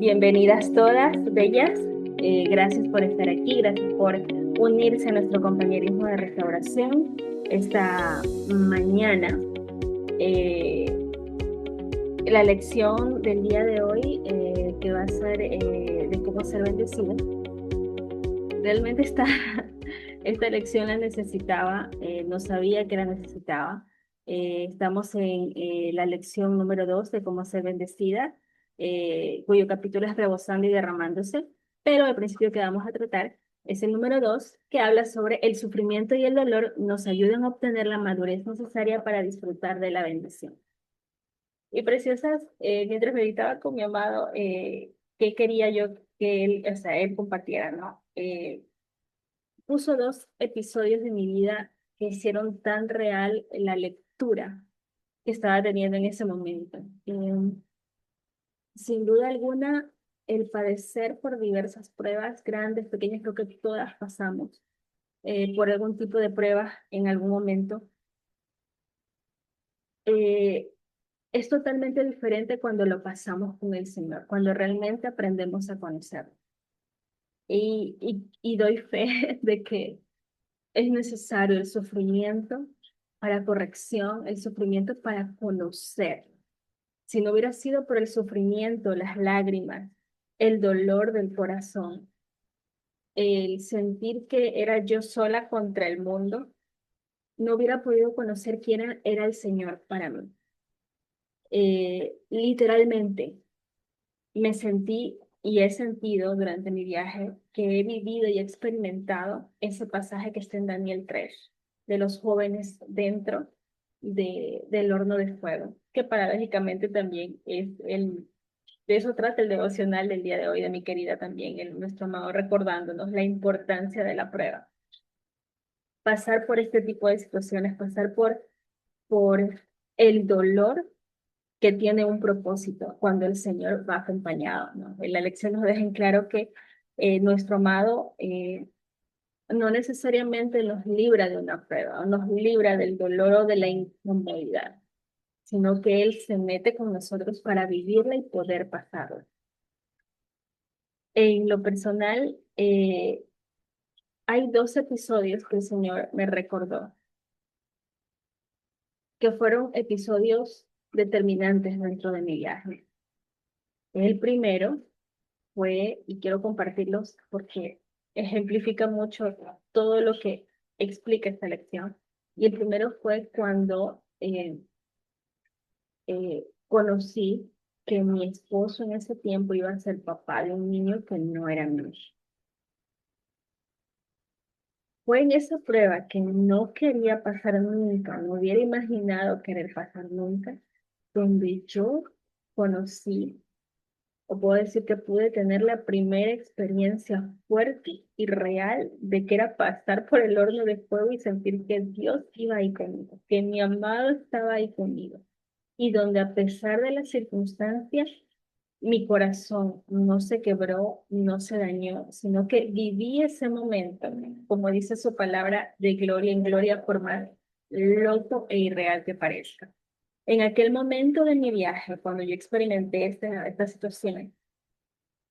Bienvenidas todas, bellas. Gracias por estar aquí, gracias por unirse a nuestro compañerismo de restauración esta mañana. Eh, la lección del día de hoy, que va a ser de cómo ser bendecida, realmente esta lección la necesitaba, no sabía que la necesitaba. Estamos en la lección número 2 de cómo ser bendecida, cuyo capítulo es rebosando y derramándose, pero el principio que vamos a tratar es el número 2, que habla sobre el sufrimiento y el dolor nos ayudan a obtener la madurez necesaria para disfrutar de la bendición. Y preciosas, mientras meditaba con mi amado, qué quería yo que él, o sea, él compartiera, ¿no? Puso dos episodios de mi vida que hicieron tan real la lectura que estaba teniendo en ese momento. Sin duda alguna, el padecer por diversas pruebas, grandes, pequeñas, creo que todas pasamos por algún tipo de prueba en algún momento. Eh, es totalmente diferente cuando lo pasamos con el Señor, cuando realmente aprendemos a conocerlo. Y doy fe de que es necesario el sufrimiento para corrección, el sufrimiento para conocer. Si no hubiera sido por el sufrimiento, las lágrimas, el dolor del corazón, el sentir que era yo sola contra el mundo, no hubiera podido conocer quién era el Señor para mí. Literalmente me sentí y he sentido durante mi viaje que he vivido y experimentado ese pasaje que está en Daniel 3 de los jóvenes dentro del horno de fuego, que paradójicamente también de eso trata el devocional del día de hoy de mi querida también, nuestro amado, recordándonos la importancia de la prueba. Pasar por este tipo de situaciones, pasar por el dolor que tiene un propósito cuando el Señor va acompañado, ¿no? En la lección nos deja en claro que nuestro amado no necesariamente nos libra de una prueba, o nos libra del dolor o de la incomodidad, sino que Él se mete con nosotros para vivirla y poder pasarla. En lo personal, hay dos episodios que el Señor me recordó, que fueron episodios determinantes dentro de mi viaje. El primero fue, y quiero compartirlos porque ejemplifica mucho todo lo que explica esta lección. Y el primero fue cuando conocí que mi esposo en ese tiempo iba a ser papá de un niño que no era mío. Fue en esa prueba que no quería pasar nunca, no hubiera imaginado querer pasar nunca, donde yo conocí, o puedo decir que pude tener la primera experiencia fuerte y real de que era pasar por el horno de fuego y sentir que Dios iba ahí conmigo, que mi amado estaba ahí conmigo. Y donde a pesar de las circunstancias, mi corazón no se quebró, no se dañó, sino que viví ese momento, como dice su palabra, de gloria en gloria, por más loco e irreal que parezca. En aquel momento de mi viaje, cuando yo experimenté esta situación,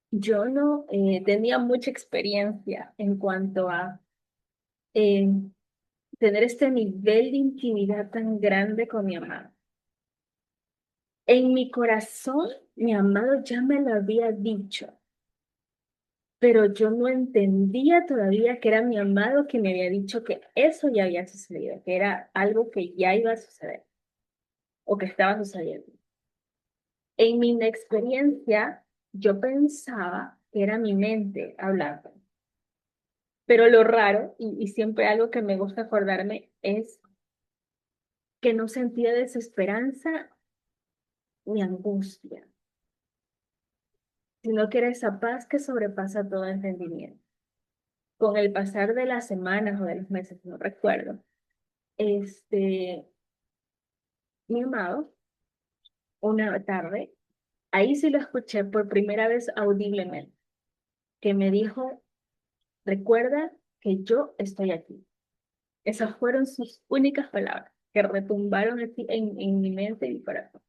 yo no tenía mucha experiencia en cuanto a eh, tener este nivel de intimidad tan grande con mi amado. En mi corazón, mi amado ya me lo había dicho, pero yo no entendía todavía que era mi amado que me había dicho que eso ya había sucedido, que era algo que ya iba a suceder o que estaba sucediendo. En mi inexperiencia, yo pensaba que era mi mente hablando. Pero lo raro, y siempre algo que me gusta acordarme, es que no sentía desesperanza ni angustia, sino que era esa paz que sobrepasa todo entendimiento. Con el pasar de las semanas o de los meses, no recuerdo, este, mi amado, una tarde, ahí sí lo escuché por primera vez audiblemente, que me dijo, recuerda que yo estoy aquí. Esas fueron sus únicas palabras que retumbaron así en mi mente y mi corazón.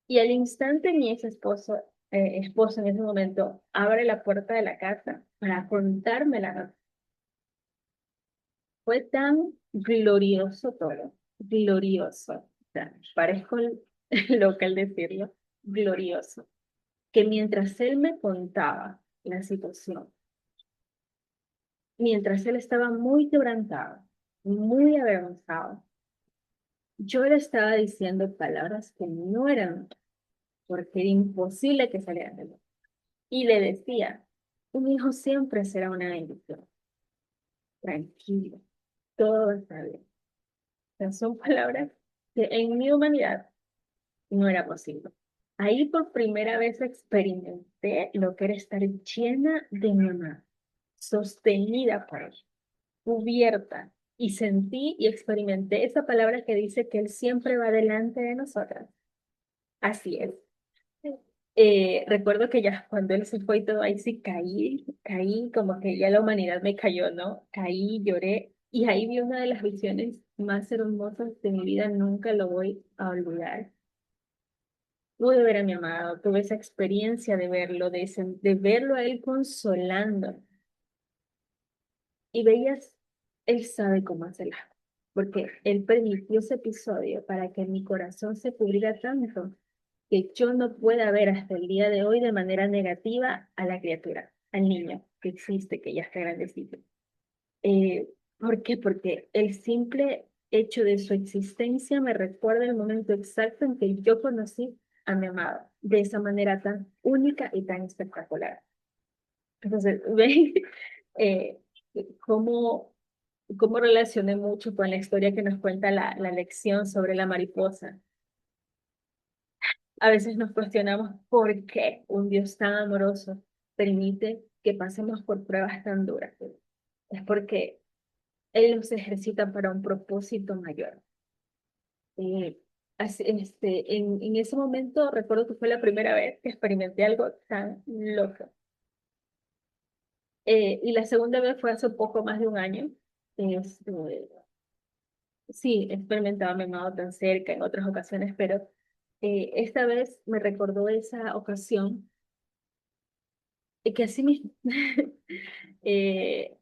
Y al instante mi ex esposo esposo en ese momento abre la puerta de la casa para contarme la noticia. Fue tan glorioso todo, glorioso. O sea, parezco loca al decirlo, glorioso, que mientras él me contaba la situación, mientras él estaba muy quebrantado, muy avergonzado, yo le estaba diciendo palabras que no eran, porque era imposible que salieran de mí. Y le decía, un hijo siempre será una bendición, tranquilo, todo está bien. O sea, son palabras que en mi humanidad no era posible. Ahí por primera vez experimenté lo que era estar llena de mi mamá, sostenida por él, cubierta, y sentí y experimenté esa palabra que dice que él siempre va delante de nosotras. Así es. Recuerdo que ya cuando él se fue y todo, ahí sí caí, como que ya la humanidad me cayó, ¿no? Caí, lloré, y ahí vi una de las visiones más hermosas de mi vida, nunca lo voy a olvidar. Pude ver a mi amado, tuve esa experiencia de verlo, de verlo a él consolando. Y veías, él sabe cómo hacerlo, porque él permitió ese episodio para que mi corazón se cubriera tanto que yo no pueda ver hasta el día de hoy de manera negativa a la criatura, al niño que existe, que ya está grandecito. ¿Por qué? Porque el simple hecho de su existencia me recuerda el momento exacto en que yo conocí a mi amado, de esa manera tan única y tan espectacular. Entonces, ven eh, cómo, cómo relacioné mucho con la historia que nos cuenta la lección sobre la mariposa. A veces nos cuestionamos por qué un Dios tan amoroso permite que pasemos por pruebas tan duras. Es porque Él nos ejercita para un propósito mayor. Eh, en ese momento recuerdo que fue la primera vez que experimenté algo tan loco. Y la segunda vez fue hace poco más de un año. Este, sí, he experimentado a mi amado tan cerca en otras ocasiones, pero esta vez me recordó esa ocasión que así mismo eh,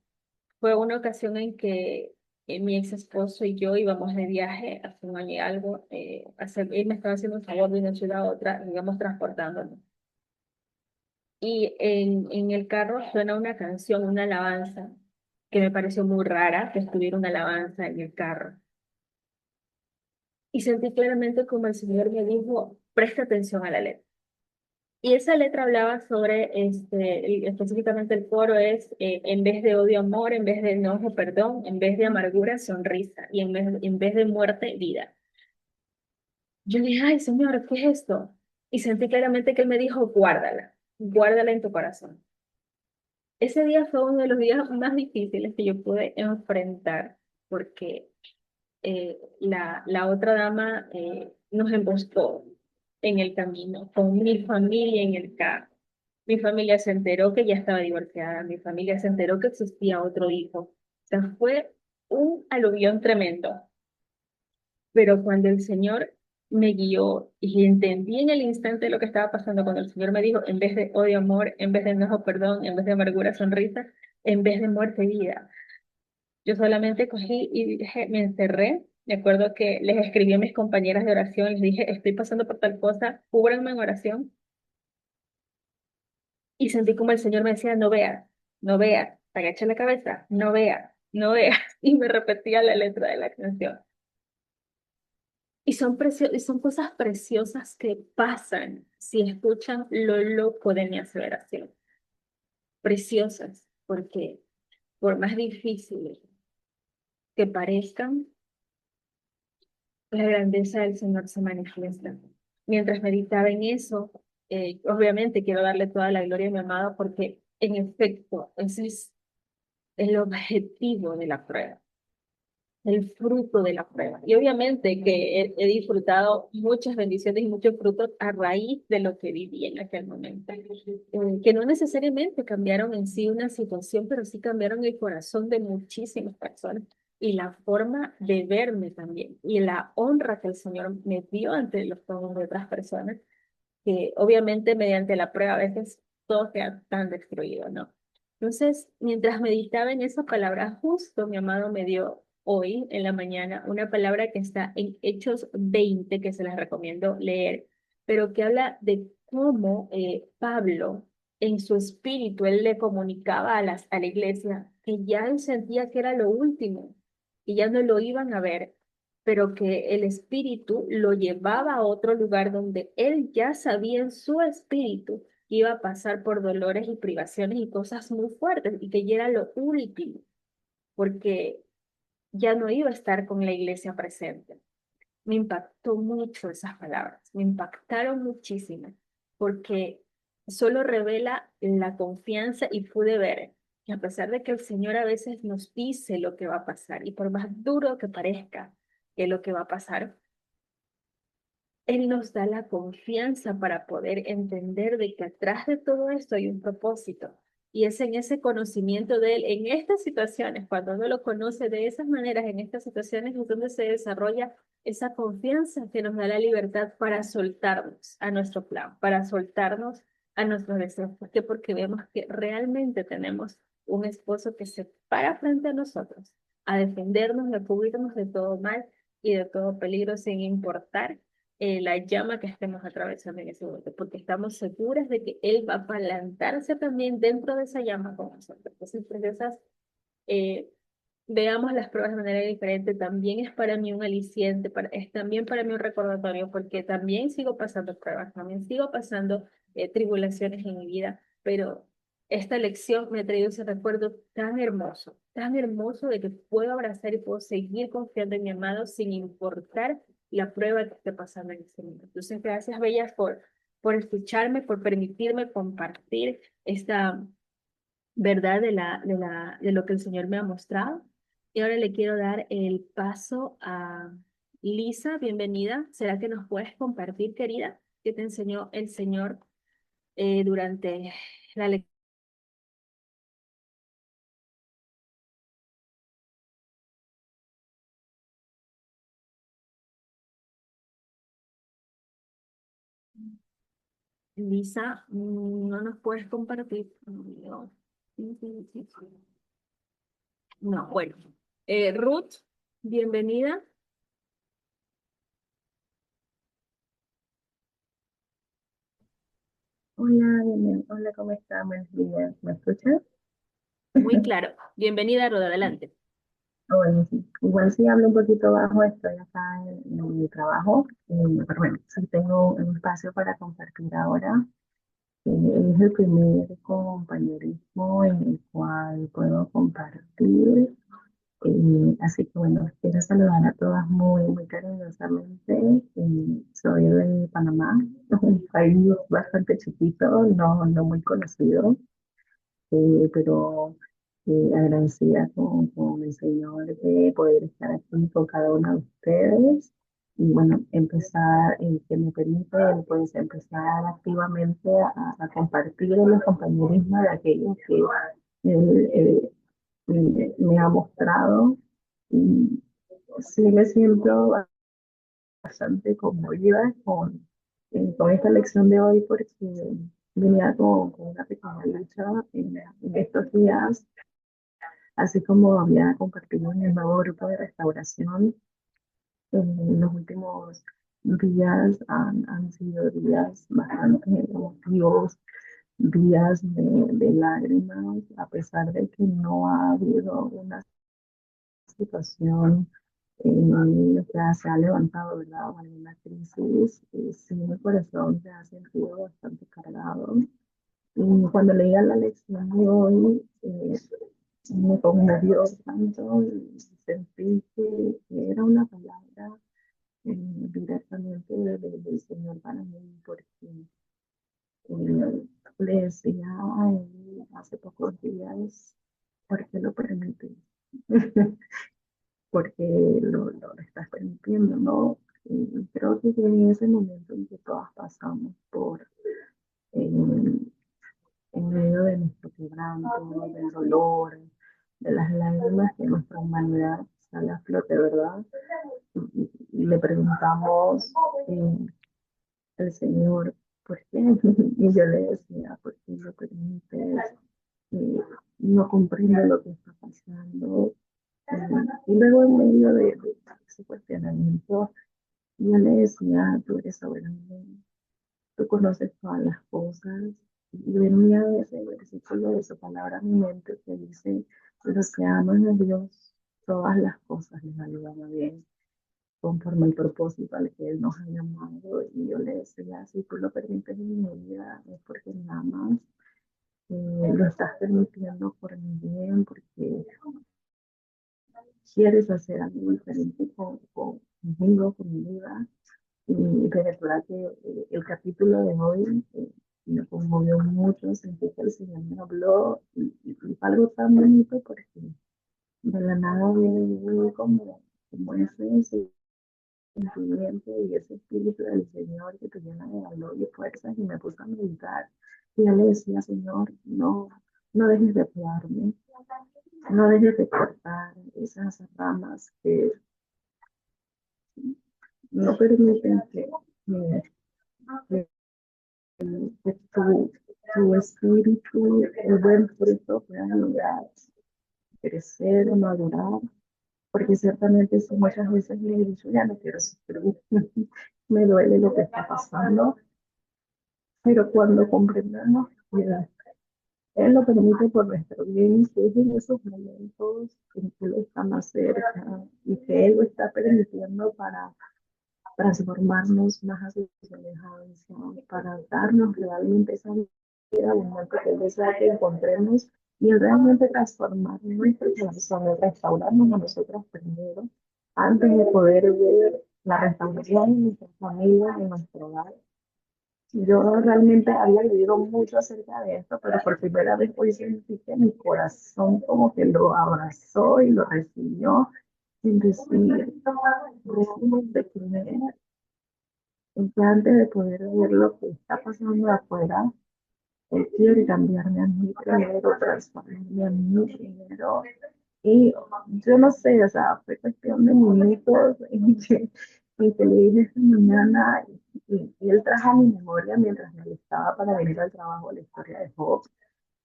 fue una ocasión en que mi ex esposo y yo íbamos de viaje hace un año y algo. Él me estaba haciendo un favor de una ciudad a otra, íbamos transportándonos. Y en el carro suena una canción, una alabanza, que me pareció muy rara que estuviera una alabanza en el carro. Y sentí claramente como el Señor me dijo, presta atención a la letra. Y esa letra hablaba sobre, específicamente el coro es, en vez de odio, amor, en vez de enojo, perdón, en vez de amargura, sonrisa, y en vez de muerte, vida. Yo dije, ay, Señor, ¿qué es esto? Y sentí claramente que Él me dijo, guárdala, guárdala en tu corazón. Ese día fue uno de los días más difíciles que yo pude enfrentar, porque la otra dama nos emboscó en el camino, con mi familia en el carro. Mi familia se enteró que ya estaba divorciada, mi familia se enteró que existía otro hijo. O sea, fue un aluvión tremendo. Pero cuando el Señor me guió y entendí en el instante lo que estaba pasando, cuando el Señor me dijo, en vez de odio, amor, en vez de enojo, perdón, en vez de amargura, sonrisa, en vez de muerte, vida. Yo solamente cogí y dije, me encerré. Me acuerdo que les escribí a mis compañeras de oración, les dije, estoy pasando por tal cosa, cúbranme en oración. Y sentí como el Señor me decía, no veas, no veas, agacha la cabeza, no veas, no veas. Y me repetía la letra de la canción. Y son cosas preciosas que pasan si escuchan lo loco de mi aseveración. Preciosas, porque por más difíciles que parezcan, la grandeza del Señor se manifiesta. Mientras meditaba en eso, obviamente quiero darle toda la gloria a mi amado porque en efecto ese es el objetivo de la prueba, el fruto de la prueba. Y obviamente que he disfrutado muchas bendiciones y muchos frutos a raíz de lo que viví en aquel momento, que no necesariamente cambiaron en sí una situación, pero sí cambiaron el corazón de muchísimas personas y la forma de verme también y la honra que el Señor me dio ante los ojos de otras personas. que obviamente mediante la prueba a veces todo queda tan destruido, ¿no? Entonces, mientras meditaba en esa palabra, justo mi amado me dio hoy en la mañana una palabra que está en Hechos 20, que se las recomiendo leer, pero que habla de cómo Pablo, en su espíritu, él le comunicaba a la iglesia que ya él sentía que era lo último, y ya no lo iban a ver, pero que el espíritu lo llevaba a otro lugar donde él ya sabía en su espíritu que iba a pasar por dolores y privaciones y cosas muy fuertes y que ya era lo último, porque ya no iba a estar con la iglesia presente. Me impactó mucho esas palabras, me impactaron muchísimo, porque solo revela la confianza y pude ver que a pesar de que el Señor a veces nos dice lo que va a pasar y por más duro que parezca que lo que va a pasar, él nos da la confianza para poder entender de que atrás de todo esto hay un propósito. Y es en ese conocimiento de Él, en estas situaciones, cuando uno lo conoce de esas maneras, en estas situaciones es donde se desarrolla esa confianza que nos da la libertad para soltarnos a nuestro plan, para soltarnos a nuestros deseos. ¿Por qué? Porque vemos que realmente tenemos un esposo que se para frente a nosotros a defendernos, a cubrirnos de todo mal y de todo peligro sin importar la llama que estemos atravesando en ese momento, porque estamos seguras de que Él va a apalancarse también dentro de esa llama con nosotros. Entonces, preciosas, eh, veamos las pruebas de manera diferente, también es para mí un aliciente, es también para mí un recordatorio, porque también sigo pasando pruebas, también sigo pasando tribulaciones en mi vida, pero esta lección me ha traído ese recuerdo tan hermoso de que puedo abrazar y puedo seguir confiando en mi amado sin importar la prueba que esté pasando en este momento. Entonces, gracias, Bellas, por escucharme, por permitirme compartir esta verdad de lo que el Señor me ha mostrado. Y ahora le quiero dar el paso a Lisa, bienvenida. ¿Será que nos puedes compartir, querida, qué te enseñó el Señor durante la lectura? Lisa, no nos puedes compartir. No. No, bueno. Ruth, bienvenida. Hola, hola, ¿cómo está? Buenos días, ¿me escuchas? Muy claro. Bienvenida, Ruth, adelante. Bueno, sí. Igual sí hablo un poquito bajo, estoy acá en mi trabajo, pero bueno, sí tengo un espacio para compartir ahora. Es el primer compañerismo en el cual puedo compartir. Así que bueno, quiero saludar a todas muy, muy cariñosamente. Soy de Panamá, un país bastante chiquito, no muy conocido. Pero agradecida con el Señor de poder estar aquí con cada uno de ustedes y bueno, empezar, que me permite pues empezar activamente a compartir el compañerismo de aquellos que Él me ha mostrado y sí me siento bastante conmovida con esta lección de hoy porque venía con una pequeña lucha en estos días, así como había compartido en el nuevo grupo de restauración. En los últimos días han sido días bastante emotivos, días de lágrimas, a pesar de que no ha habido una situación que se ha levantado, ¿verdad? O alguna crisis, sí, mi corazón se ha sentido bastante cargado. Y cuando leía la lección de hoy, me conmovió tanto y sentí que era una palabra directamente del Señor para mí, porque le decía a él hace pocos días, ¿por qué lo permite? Porque lo estás permitiendo, ¿no? Y creo que en ese momento en que todas pasamos por, en medio de nuestro quebranto, del dolor, de las lágrimas que nuestra humanidad sale a flote, ¿verdad? Y le preguntamos al Señor, ¿por qué? Y yo le decía, ¿por qué lo permites? Eh, no comprendo lo que está pasando. Y luego en medio de ese cuestionamiento, yo le decía, tú eres soberano, tú conoces todas las cosas. Y venía de ese versículo, de su palabra a mi mente que dice, los que aman a Dios, todas las cosas les ayudan a bien, conforme el propósito al que Él nos ha llamado. Y yo le decía, si tú lo permites en mi vida, es porque me amas, lo estás permitiendo por mi bien, porque quieres hacer algo diferente conmigo, con mi vida. Y de verdad que el capítulo de hoy me conmovió mucho, sentí que el Señor me habló y fue algo tan bonito porque de la nada viene como ese sentimiento y ese espíritu del Señor que te llena de valor y fuerzas y me puse a meditar y yo le decía, Señor, no, no dejes de cuidarme, no dejes de cortar esas ramas que no permiten que que tu espíritu, el buen fruto pueda lograr crecer, madurar, porque ciertamente si muchas veces le he dicho, ya no quiero sufrir, me duele lo que está pasando, pero cuando comprendemos que Él lo permite por nuestro bien, que es en esos momentos en que Él está más cerca y que Él lo está permitiendo para transformarnos más a su semejanza, para darnos realmente esa vida abundante que Él desea que encontremos y el realmente transformar nuestro corazón, el restaurarnos a nosotros primero, antes de poder ver la restauración en nuestra familia, en nuestro hogar. Yo realmente había leído mucho acerca de esto, pero por primera vez hoy sentí que mi corazón como que lo abrazó y lo recibió sin decir realmente que antes de poder ver lo que está pasando afuera, Él quiere cambiarme a mí primero, transformarme a mí primero. Y yo no sé, o sea, fue cuestión de minutos en que leí esta mañana y él trajo a mi memoria mientras me listaba para venir al trabajo la historia de Job.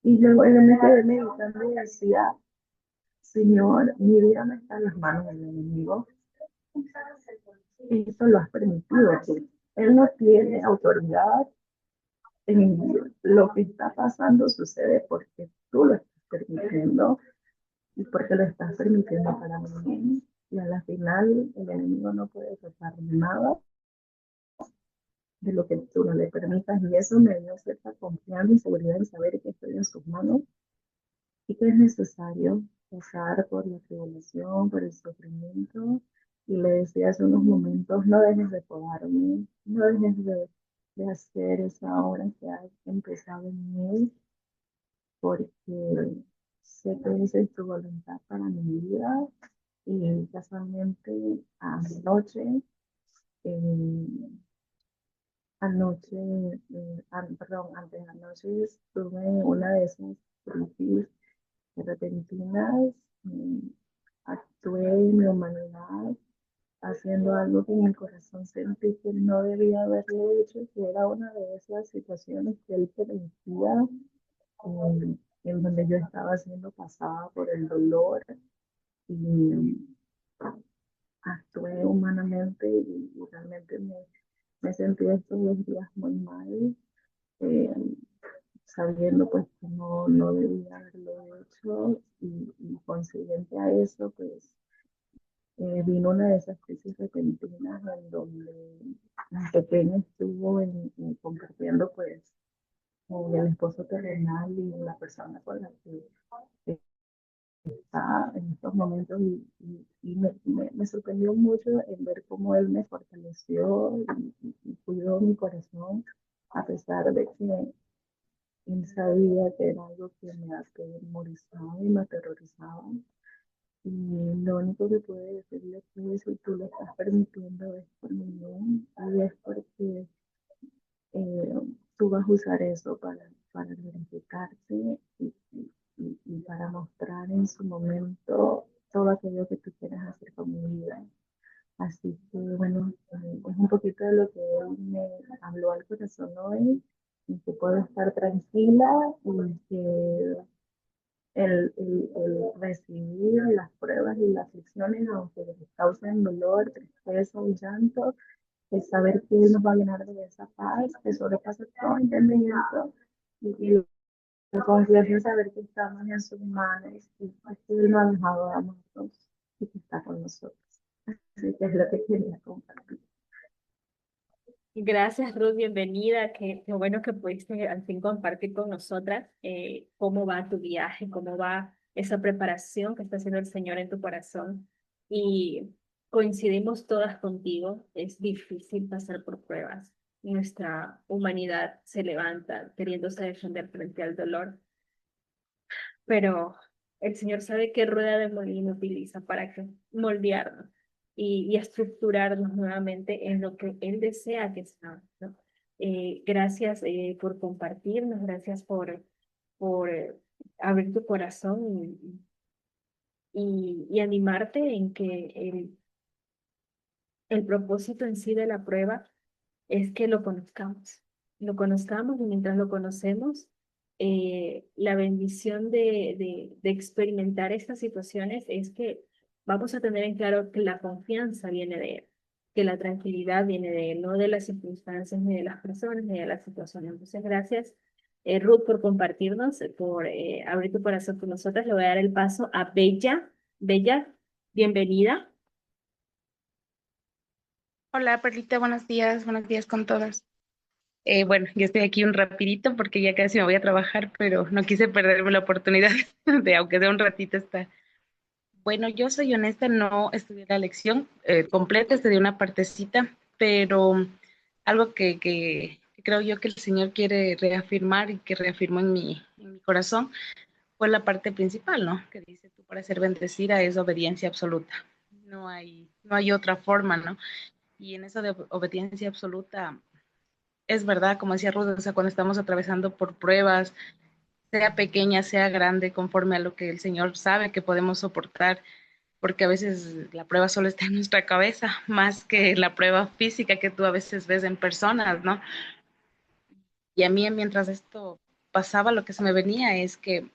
Y luego yo me quedé meditando y decía, Señor, mi vida no está en las manos del enemigo, y eso lo has permitido tú. Él no tiene autoridad en lo que está pasando, sucede porque tú lo estás permitiendo y porque lo estás permitiendo para mí. Y a la final el enemigo no puede tocar nada de lo que tú no le permitas y eso me dio cierta confianza y seguridad en saber que estoy en sus manos y que es necesario pasar por la tribulación, por el sufrimiento. Y le decía hace unos momentos, no dejes de podarme, no dejes de hacer esa obra que has empezado en mí, porque sé que esa es tu voluntad para mi vida. Y casualmente anoche, eh, perdón, antes de anoche estuve en una de esas crisis repentinas, mm, actué en mi humanidad haciendo algo que en mi corazón sentí que no debía haberlo hecho, que era una de esas situaciones que él permitía, en donde yo estaba siendo pasada por el dolor y actué humanamente y realmente me sentí estos 2 días muy mal, eh, sabiendo pues que no debía haberlo hecho y consiguiente a eso pues vino una de esas crisis repentinas en donde mi pequeña estuvo compartiendo pues con el esposo terrenal y la persona con la que está en estos momentos y me sorprendió mucho en ver cómo él me fortaleció y cuidó mi corazón a pesar de que él sabía que era algo que me atemorizaba y me aterrorizaba. Y lo único que puedo decirle es que si tú lo estás permitiendo es por mi bien y es porque eh, tú vas a usar eso para glorificarte y para mostrar en su momento todo aquello que tú quieras hacer con mi vida. Así que bueno, es un poquito de lo que él me habló al corazón hoy, y que puedo estar tranquila y que el recibir las pruebas y las aflicciones, aunque les causen dolor, tristeza y llanto, es saber que Él nos va a llenar de esa paz que sobrepasa todo entendimiento y la confianza en saber que estamos en sus manos y que Él no ha dejado de amarnos y que está con nosotros. Así que es lo que quería compartir. Gracias, Ruth, bienvenida. Qué bueno que pudiste al fin compartir con nosotras cómo va tu viaje, cómo va esa preparación que está haciendo el Señor en tu corazón. Y coincidimos todas contigo, es difícil pasar por pruebas. Nuestra humanidad se levanta queriéndose defender frente al dolor, pero el Señor sabe qué rueda de molino utiliza para que moldearnos y estructurarnos nuevamente en lo que Él desea que seamos, ¿no? Gracias por compartirnos, gracias por abrir tu corazón y animarte en que el propósito en sí de la prueba es que lo conozcamos y mientras lo conocemos, la bendición de experimentar estas situaciones es que vamos a tener en claro que la confianza viene de Él, que la tranquilidad viene de Él, no de las circunstancias, ni de las personas, ni de las situaciones. Entonces, gracias, Ruth, por compartirnos, por abrir tu corazón con nosotras. Le voy a dar el paso a Bella. Bella, bienvenida. Hola, Perlita, buenos días con todas. Bueno, yo estoy aquí un rapidito porque ya casi me voy a trabajar, pero no quise perderme la oportunidad de, aunque sea un ratito, estar. Bueno, yo soy honesta, no estudié la lección completa, estudié una partecita, pero algo que creo yo que el Señor quiere reafirmar y que reafirmó en mi corazón fue la parte principal, ¿no? Que dice tú para ser bendecida es obediencia absoluta. No hay otra forma, ¿no? Y en eso de obediencia absoluta, es verdad, como decía Ruth, o sea, cuando estamos atravesando por pruebas, sea pequeña, sea grande, conforme a lo que el Señor sabe que podemos soportar, porque a veces la prueba solo está en nuestra cabeza, más que la prueba física que tú a veces ves en personas, ¿no? Y a mí, mientras esto pasaba, lo que se me venía es que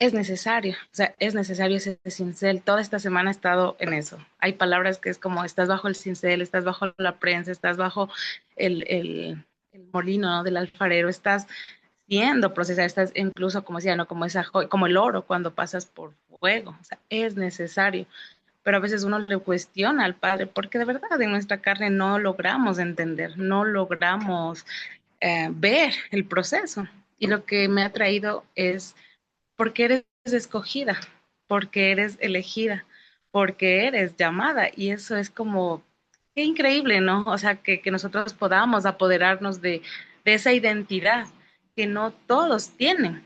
es necesario, o sea, es necesario ese cincel. Toda esta semana he estado en eso. Hay palabras que es como estás bajo el cincel, estás bajo la prensa, estás bajo el molino, ¿no? Del alfarero, estás siendo procesada, estás incluso, como decía, ¿no? Como, como el oro cuando pasas por fuego. O sea, es necesario. Pero a veces uno le cuestiona al Padre, porque de verdad en nuestra carne no logramos entender, no logramos ver el proceso. Y lo que me ha traído es porque eres escogida, porque eres elegida, porque eres llamada. Y eso es como, qué increíble, ¿no? O sea, que nosotros podamos apoderarnos de esa identidad que no todos tienen,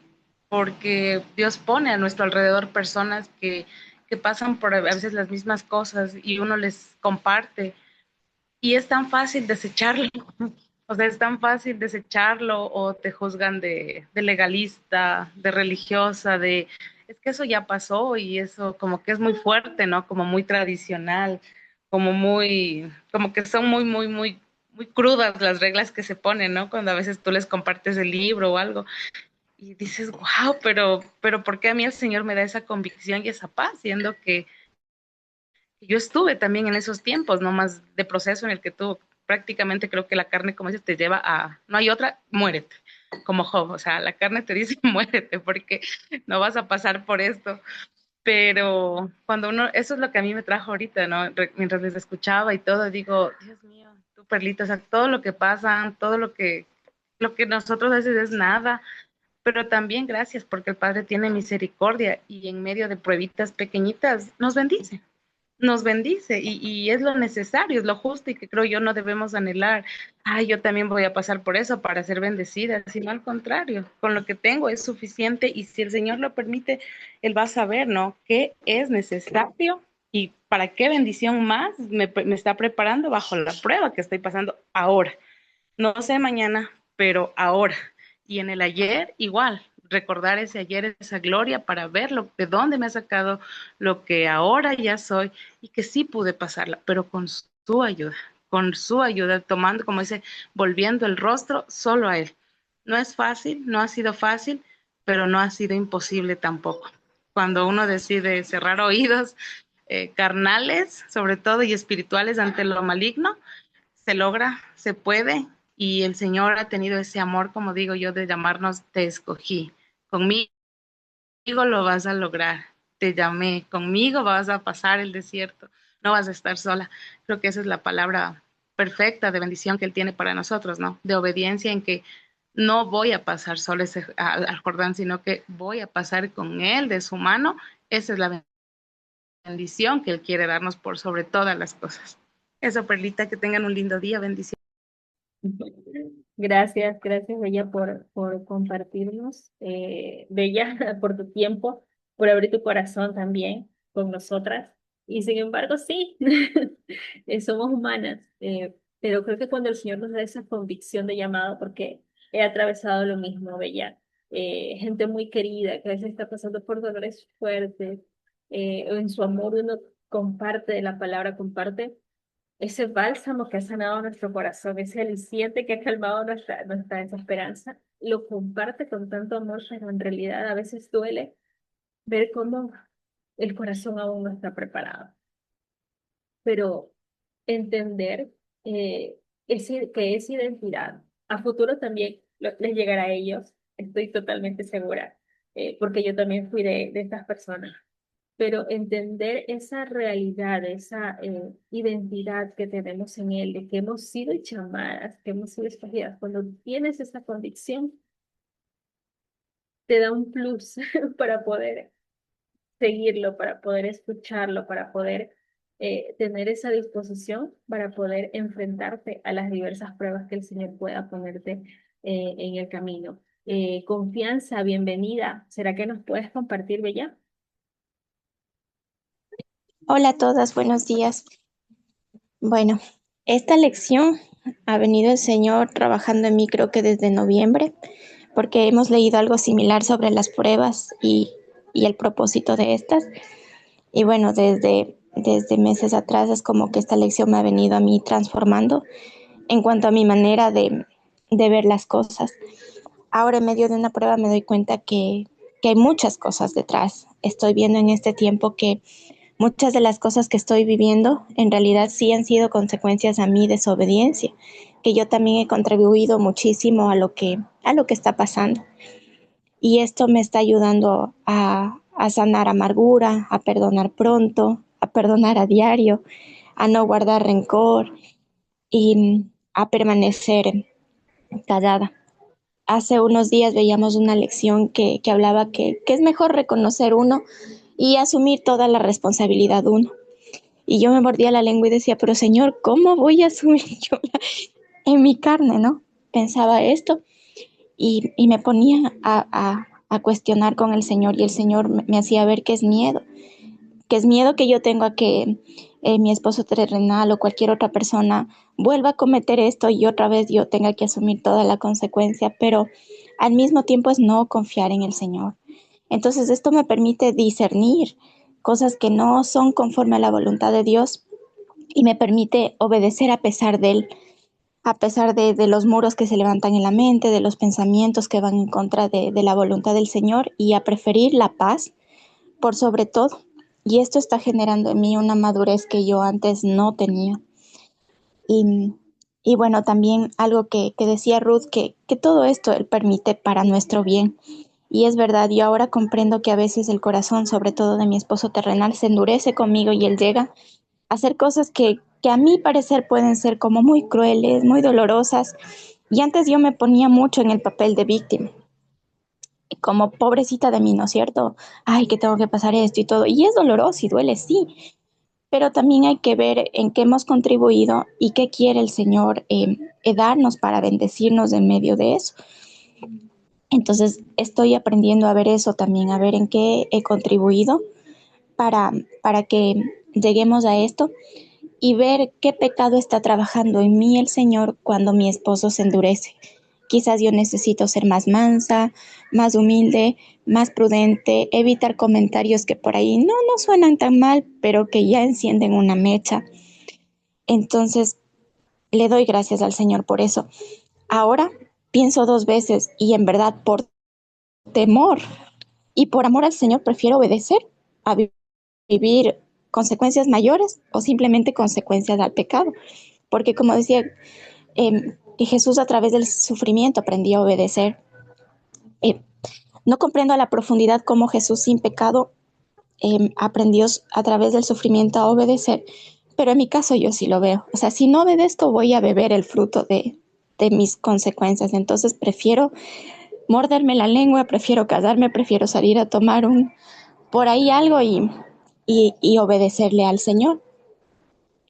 porque Dios pone a nuestro alrededor personas que pasan por a veces las mismas cosas y uno les comparte y es tan fácil desecharlo. O sea, es tan fácil desecharlo o te juzgan de legalista, de religiosa, de es que eso ya pasó y eso como que es muy fuerte, ¿no? Como muy tradicional, como muy, como que son muy crudas las reglas que se ponen, ¿no? Cuando a veces tú les compartes el libro o algo y dices, wow, pero ¿por qué a mí el Señor me da esa convicción y esa paz, siendo que yo estuve también en esos tiempos, no más de proceso en el que tú prácticamente creo que la carne, como dices, te lleva a, no hay otra, muérete, como Job, o sea, la carne te dice muérete porque no vas a pasar por esto, pero cuando uno, eso es lo que a mí me trajo ahorita, ¿no? Mientras les escuchaba y todo, digo, Dios mío, tú Perlita, o sea, todo lo que pasa, todo lo que nosotros a veces es nada, pero también gracias porque el Padre tiene misericordia y en medio de pruebitas pequeñitas nos bendice y es lo necesario, es lo justo y que creo yo no debemos anhelar, ay, yo también voy a pasar por eso para ser bendecida, sino al contrario, con lo que tengo es suficiente y si el Señor lo permite, Él va a saber, ¿no? ¿Qué es necesario y para qué bendición más me está preparando bajo la prueba que estoy pasando ahora? No sé mañana, pero ahora. Y en el ayer igual, recordar ese ayer, esa gloria, para ver de dónde me ha sacado, lo que ahora ya soy, y que sí pude pasarla, pero con su ayuda, tomando, como dice, volviendo el rostro solo a Él. No es fácil, no ha sido fácil, pero no ha sido imposible tampoco. Cuando uno decide cerrar oídos, carnales, sobre todo, y espirituales ante lo maligno, se logra, se puede, y el Señor ha tenido ese amor, como digo yo, de llamarnos, te escogí, conmigo lo vas a lograr, te llamé, conmigo vas a pasar el desierto, no vas a estar sola. Creo que esa es la palabra perfecta de bendición que Él tiene para nosotros, ¿no? De obediencia, en que no voy a pasar sola al Jordán, sino que voy a pasar con Él de su mano. Esa es la bendición que Él quiere darnos por sobre todas las cosas. Eso, Perlita, que tengan un lindo día, bendición. Gracias, gracias, Bella, por compartirnos. Bella, por tu tiempo, por abrir tu corazón también con nosotras. Y sin embargo, sí, somos humanas, pero creo que cuando el Señor nos da esa convicción de llamado, porque he atravesado lo mismo, Bella, gente muy querida que a veces está pasando por dolores fuertes, o en su amor uno comparte de la palabra, comparte ese bálsamo que ha sanado nuestro corazón, ese aliciente que ha calmado nuestra desesperanza, lo comparte con tanto amor, pero en realidad a veces duele ver cómo el corazón aún no está preparado. Pero entender que esa identidad a futuro también les llegará a ellos, estoy totalmente segura, porque yo también fui de estas personas, pero entender esa realidad, esa identidad que tenemos en Él, de que hemos sido llamadas, que hemos sido escogidas, cuando tienes esa convicción, te da un plus para poder seguirlo, para poder escucharlo, para poder tener esa disposición, para poder enfrentarte a las diversas pruebas que el Señor pueda ponerte en el camino. Confianza, bienvenida. ¿Será que nos puedes compartir, Bella? Hola a todas, buenos días. Bueno, esta lección ha venido el Señor trabajando en mí creo que desde noviembre, porque hemos leído algo similar sobre las pruebas y el propósito de estas. Y bueno, desde meses atrás es como que esta lección me ha venido a mí transformando en cuanto a mi manera de ver las cosas. Ahora en medio de una prueba me doy cuenta que hay muchas cosas detrás. Estoy viendo en este tiempo que muchas de las cosas que estoy viviendo en realidad sí han sido consecuencias a mi desobediencia, que yo también he contribuido muchísimo a lo que está pasando. Y esto me está ayudando a sanar amargura, a perdonar pronto, a perdonar a diario, a no guardar rencor y a permanecer callada. Hace unos días veíamos una lección que hablaba que es mejor reconocer uno y asumir toda la responsabilidad uno. Y yo me mordía la lengua y decía, pero Señor, ¿cómo voy a asumir yo en mi carne, no? Pensaba esto y me ponía a cuestionar con el Señor y el Señor me hacía ver que es miedo que yo tengo a que mi esposo terrenal o cualquier otra persona vuelva a cometer esto y otra vez yo tenga que asumir toda la consecuencia, pero al mismo tiempo es no confiar en el Señor. Entonces esto me permite discernir cosas que no son conforme a la voluntad de Dios y me permite obedecer a pesar de Él, a pesar de los muros que se levantan en la mente, de los pensamientos que van en contra de la voluntad del Señor y a preferir la paz por sobre todo. Y esto está generando en mí una madurez que yo antes no tenía. Y, y bueno, también algo que decía Ruth, que todo esto Él permite para nuestro bien. Y es verdad, yo ahora comprendo que a veces el corazón, sobre todo de mi esposo terrenal, se endurece conmigo y él llega a hacer cosas que a mi parecer pueden ser como muy crueles, muy dolorosas. Y antes yo me ponía mucho en el papel de víctima, como pobrecita de mí, ¿no es cierto? Ay, que tengo que pasar esto y todo. Y es doloroso y duele, sí, pero también hay que ver en qué hemos contribuido y qué quiere el Señor darnos para bendecirnos en medio de eso. Entonces estoy aprendiendo a ver eso también, a ver en qué he contribuido para, para que lleguemos a esto y ver qué pecado está trabajando en mí el Señor cuando mi esposo se endurece, quizás yo necesito ser más mansa, más humilde, más prudente, evitar comentarios que por ahí no suenan tan mal, pero que ya encienden una mecha. Entonces, le doy gracias al Señor por eso. Ahora pienso dos veces y en verdad por temor y por amor al Señor prefiero obedecer a vivir consecuencias mayores o simplemente consecuencias al pecado. Porque como decía, que Jesús a través del sufrimiento aprendió a obedecer. Eh, no comprendo a la profundidad cómo Jesús sin pecado aprendió a través del sufrimiento a obedecer, pero en mi caso yo sí lo veo. O sea, si no obedezco voy a beber el fruto de mis consecuencias. Entonces prefiero morderme la lengua, prefiero casarme, prefiero salir a tomar por ahí algo y obedecerle al Señor.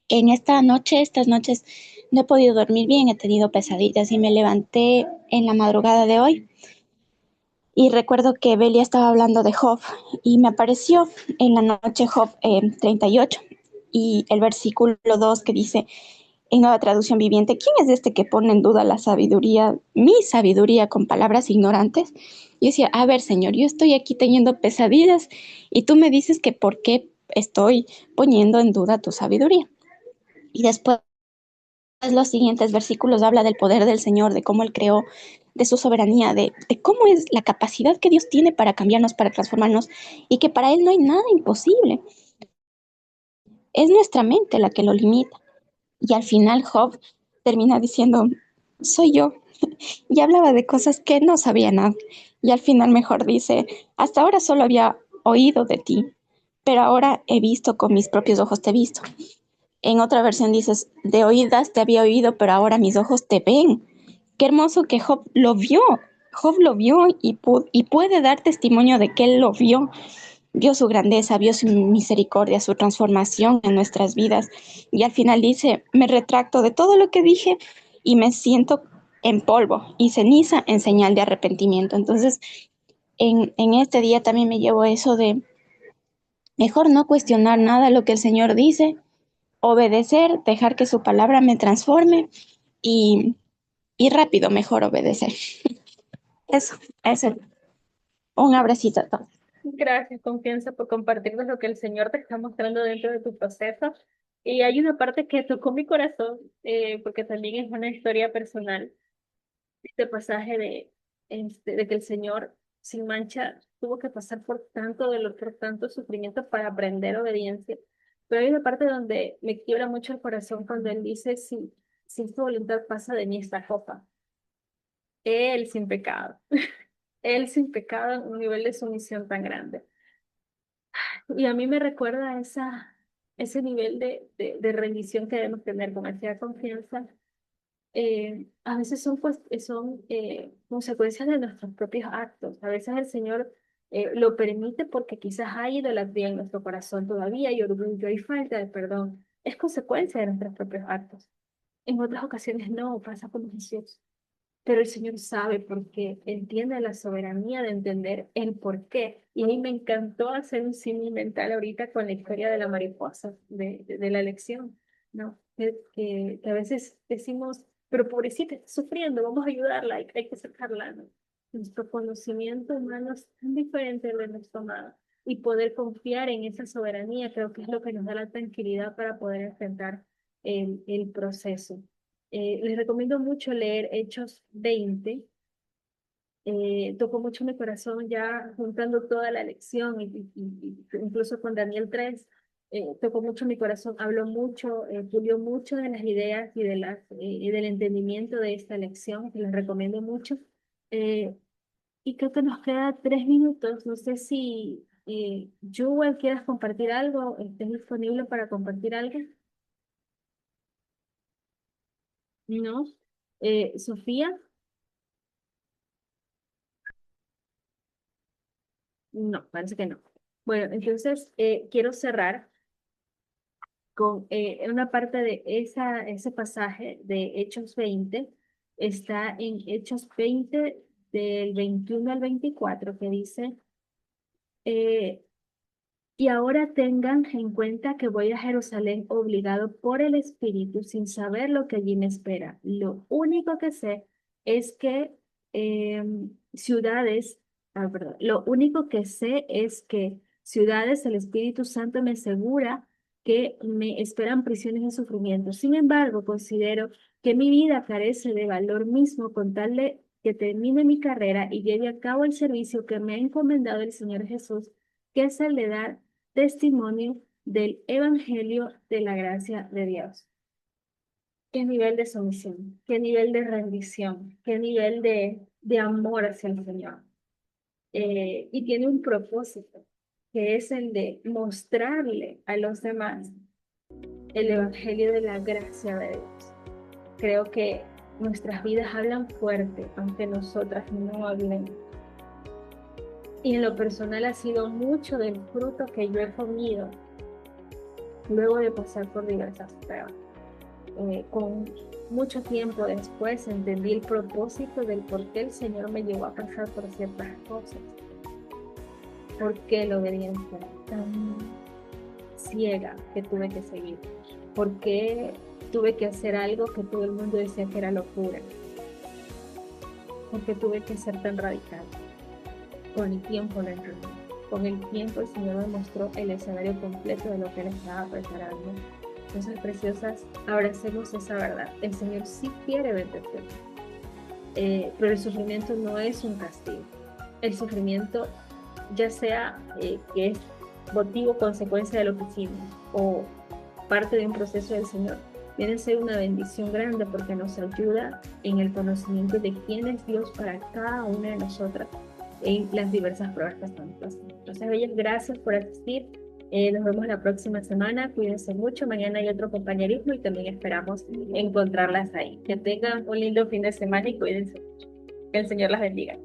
En estas noches no he podido dormir bien, he tenido pesadillas y me levanté en la madrugada de hoy. Y recuerdo que Belia estaba hablando de Job y me apareció en la noche Job 38 y el versículo 2 que dice en Nueva Traducción Viviente, ¿quién es este que pone en duda la sabiduría, mi sabiduría con palabras ignorantes? Yo decía, a ver, Señor, yo estoy aquí teniendo pesadillas y tú me dices que por qué estoy poniendo en duda tu sabiduría. Y después los siguientes versículos habla del poder del Señor, de cómo Él creó, de su soberanía, de cómo es la capacidad que Dios tiene para cambiarnos, para transformarnos, y que para Él no hay nada imposible. Es nuestra mente la que lo limita. Y al final Job termina diciendo, soy yo. Y hablaba de cosas que no sabía nada. Y al final mejor dice, hasta ahora solo había oído de ti, pero ahora he visto con mis propios ojos, te he visto. En otra versión dices, de oídas te había oído, pero ahora mis ojos te ven. Qué hermoso que Job lo vio. Job lo vio y puede dar testimonio de que él lo vio. Vio su grandeza, vio su misericordia, su transformación en nuestras vidas. Y al final dice, me retracto de todo lo que dije y me siento en polvo y ceniza en señal de arrepentimiento. Entonces, en este día también me llevo eso de mejor no cuestionar nada de lo que el Señor dice, obedecer, dejar que su palabra me transforme y, y rápido, mejor obedecer. Eso. Un abracito a todos. Gracias, Confianza, por compartirnos lo que el Señor te está mostrando dentro de tu proceso. Y hay una parte que tocó mi corazón, porque también es una historia personal, este pasaje de que el Señor sin mancha tuvo que pasar por tanto dolor, por tanto sufrimiento para aprender obediencia. Pero hay una parte donde me quiebra mucho el corazón cuando Él dice, si tu voluntad pasa de mí esta copa. Él sin pecado. Él sin pecado en un nivel de sumisión tan grande. Y a mí me recuerda ese nivel de rendición que debemos tener, con esa confianza. A veces son consecuencias de nuestros propios actos. A veces el Señor lo permite porque quizás hay idolatría en nuestro corazón todavía, hay orgullo, hay falta de perdón. Es consecuencia de nuestros propios actos. En otras ocasiones no, pasa como Jesús. Pero el Señor sabe por qué, entiende la soberanía de entender el por qué. Y a mí me encantó hacer un símil mental ahorita con la historia de la mariposa, de la elección, ¿no? Que a veces decimos, pero pobrecita, está sufriendo, vamos a ayudarla, hay que sacarla, ¿no? Nuestro conocimiento humano es tan diferente de nuestro amado. Y poder confiar en esa soberanía creo que es lo que nos da la tranquilidad para poder enfrentar el proceso. Les recomiendo mucho leer Hechos 20. Tocó mucho mi corazón ya juntando toda la lección, incluso con Daniel 3. Tocó mucho mi corazón, habló mucho, pulió mucho de las ideas y del entendimiento de esta lección, que les recomiendo mucho. Eh, y creo que nos queda 3 minutos. No sé si Jewel quieras compartir algo, estés disponible para compartir algo. ¿No? Sofía. No, parece que no. Bueno, entonces quiero cerrar con una parte de ese pasaje de Hechos 20. Está en Hechos 20 del 21 al 24 que dice, eh, y ahora tengan en cuenta que voy a Jerusalén obligado por el Espíritu sin saber lo que allí me espera. Lo único que sé es que ciudades, perdón, lo único que sé es que ciudades, el Espíritu Santo me asegura que me esperan prisiones y sufrimientos. Sin embargo, considero que mi vida carece de valor mismo con tal de que termine mi carrera y lleve a cabo el servicio que me ha encomendado el Señor Jesús, que es el de dar testimonio del Evangelio de la gracia de Dios. ¿Qué nivel de sumisión? ¿Qué nivel de rendición? ¿Qué nivel de amor hacia el Señor? Y tiene un propósito, que es el de mostrarle a los demás el Evangelio de la gracia de Dios. Creo que nuestras vidas hablan fuerte, aunque nosotras no hablemos. Y en lo personal ha sido mucho del fruto que yo he comido luego de pasar por diversas pruebas. Con mucho tiempo después entendí el propósito del por qué el Señor me llevó a pasar por ciertas cosas. ¿Por qué la obediencia tan ciega que tuve que seguir? ¿Por qué tuve que hacer algo que todo el mundo decía que era locura? ¿Por qué tuve que ser tan radical? Con el tiempo lo entendí. Con el tiempo el Señor me mostró el escenario completo de lo que Él estaba preparando. Entonces, preciosas, abracemos esa verdad. El Señor sí quiere bendecirnos, pero el sufrimiento no es un castigo. El sufrimiento, ya sea que es motivo, consecuencia de lo que hicimos o parte de un proceso del Señor, viene a ser una bendición grande porque nos ayuda en el conocimiento de quién es Dios para cada una de nosotras en las diversas pruebas que estamos pasando. Entonces, bellas, gracias por asistir. Nos vemos la próxima semana. Cuídense mucho. Mañana hay otro compañerismo y también esperamos encontrarlas ahí. Que tengan un lindo fin de semana y cuídense mucho. Que el Señor las bendiga.